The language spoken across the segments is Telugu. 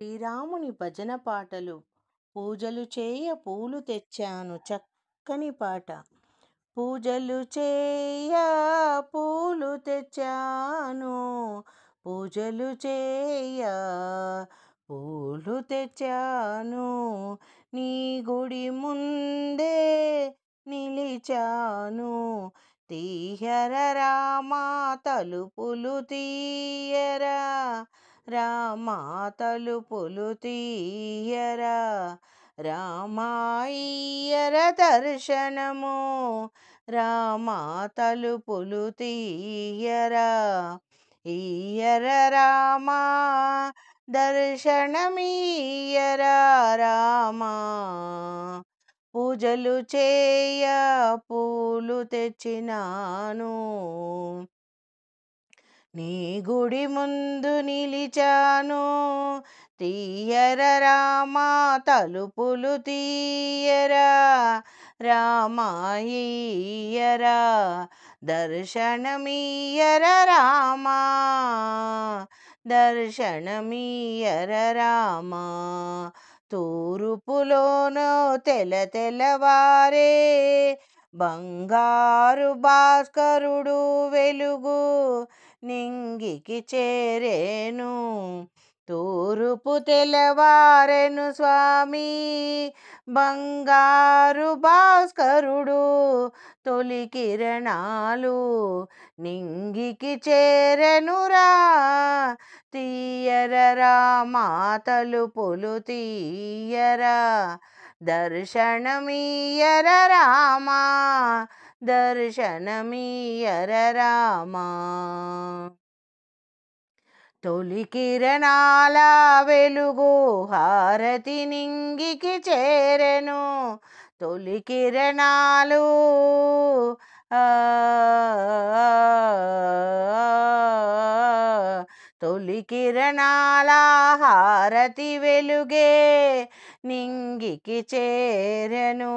శ్రీరాముని భజన పాటలు పూజలు చేయ పూలు తెచ్చాను చక్కని పాట. పూజలు చేయ పూలు తెచ్చాను, పూజలు చేయ పూలు తెచ్చాను, నీ గుడి ముందే నిలిచాను. తీయర రామా తలుపులు తీయరా, రామా తలుపులు తీయరా, రామాయ్యర దర్శనము, రామా తలుపులు తీయరా, ఈయర రామా దర్శనమీయరా, రామా పూజలు చేయ పూలు తెచ్చినాను, నీ గుడి ముందు నిలిచాను. తీయర రామా తలుపులు తీయరా, రామాయ్యరా దర్శనమీయర, రామా దర్శనమీయర, రామా తూర్పులోనో తెల్లవారే బంగారు భాస్కరుడు వెలుగు నింగికి చేరేను. తూర్పు తెల్లవారెను స్వామి, బంగారు భాస్కరుడు తొలి కిరణాలు నింగికి చేరెనురా. తీయర రామా తలుపులు తీయరా, దర్శనమీయర, రామా దర్శనమీయర, రామా తొలి కిరణాల వెలుగు హారతి నింగికి చేరెను. తొలి కిరణాలు తొలి కిరణాల హారతి వెలుగే నింగికి చేరెను.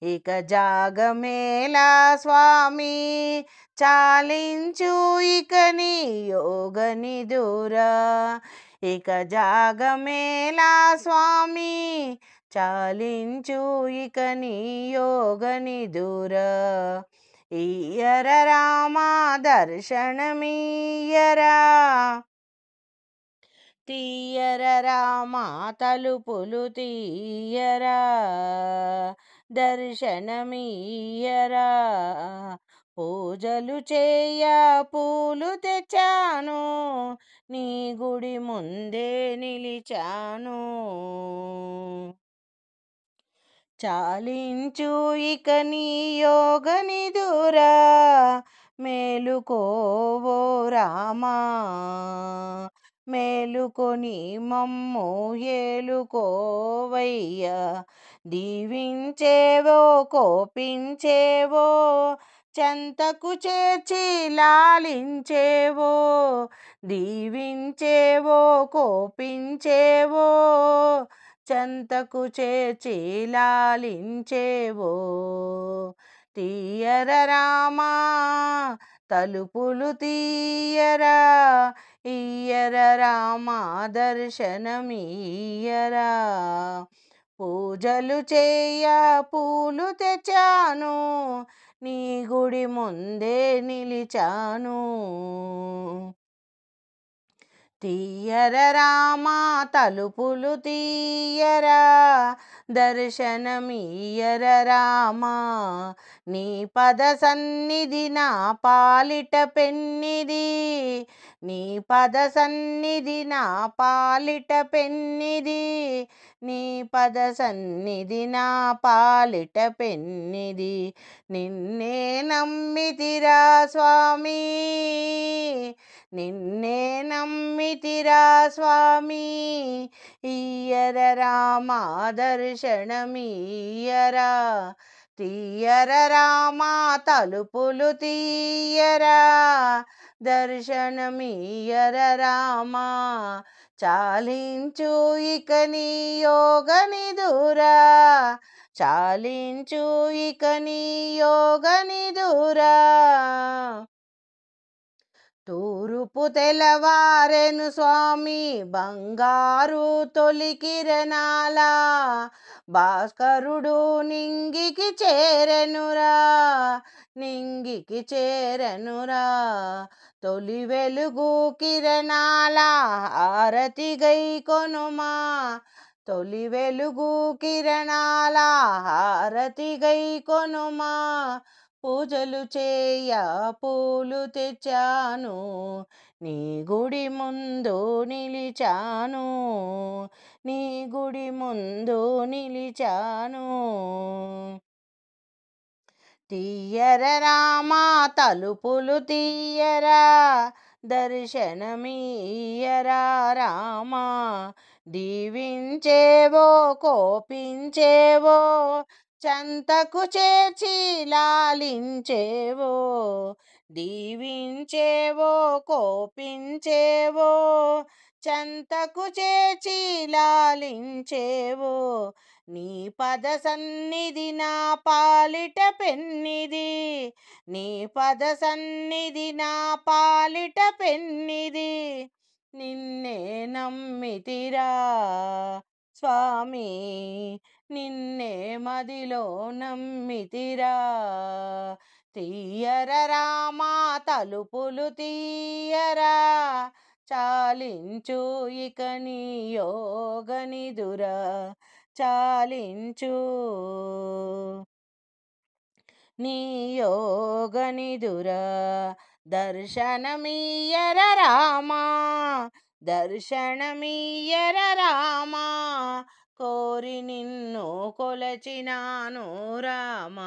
ఇక జాగమేలా స్వామి చాలించు ఇక నీ యోగ నిదురా, ఇక జాగమేలా స్వామి చాలించు ఇక నీ యోగ నిదురా. ఈయర రామా దర్శనమీయరా, తీయర రామా తలుపులు తీయరా, దర్శనమీయరా. పూజలు చేయ పూలు తెచ్చాను, నీ గుడి ముందే నిలిచాను. చాలించు ఇక నీ యోగ నిదురా, మేలుకోవో రామా మేలుకొని మమ్ము ఏలుకోవయ్యా. దీవించేవో కోపించేవో చెంతకు చేర్చి లాలించేవో, దీవించేవో కోపించేవో చెంతకు చేర్చి లాలించేవో. తీయర రామా తలుపులు తీయరా, ఈయర రామా దర్శనమీయరా. పూజలు చేయ పూలు తెచ్చాను, నీ గుడి ముందే నిలిచాను. తీయర రామా తలుపులు తీయరా, దర్శనమీయర, రామా నీ పద సన్నిధి నా పాలిట పెన్నిది, నీ పద సన్నిధి నా పాలిట పెన్నిది, నీ పద సన్నిధి నా పాలిట పెన్నిది. నిన్నే నమ్మితిరా స్వామి, నిన్నే నమ్మితిరా స్వామి, ఈయర రామా దర్శనమీయరా. తీయర రామా తలుపులు తీయరా, దర్శనమీయర, రామా చాలించు ఇక నీ యోగ నిదురా, చాలించు ఇక నీ యోగ నిదురా. తూరుపు తెలవారెను స్వామి బంగారు తొలి కిరణాల భాస్కరుడు నింగికి చేరెనురా, నింగికి చేరెనురా. తొలి వెలుగు కిరణాల హారతి గై కొనుమా, తొలి వెలుగు కిరణాల హారతి గై కొనుమా. పూజలు చేయ పూలు తెచ్చాను, నీ గుడి ముందు నిలిచాను, నీ గుడి ముందు నిలిచాను. తీయర రామా తలుపులు తీయరా, దర్శనమీయరా రామా. దీవించేవో కోపించేవో, చెంతకు చేర్చి లాలించేవో. దీవించేవో కోపించేవో, చెంతకు చేర్చి లాలించేవో. నీ పద సన్నిధి నా పాలిట పెన్నిది, నీ పద సన్నిధి నా పాలిట పెన్నిది. నిన్నే నమ్మితిరా స్వామి, నిన్నే మదిలో నమ్మితిరా. తీయర రామా తలుపులు తీయరా, చాలించు ఇక నీ యోగనిదురా, చాలించు నీ యోగనిదురా. దర్శనమీయర రామా, దర్శనమీయర రామా. కోరి నిన్ను కొలచినాను రామా.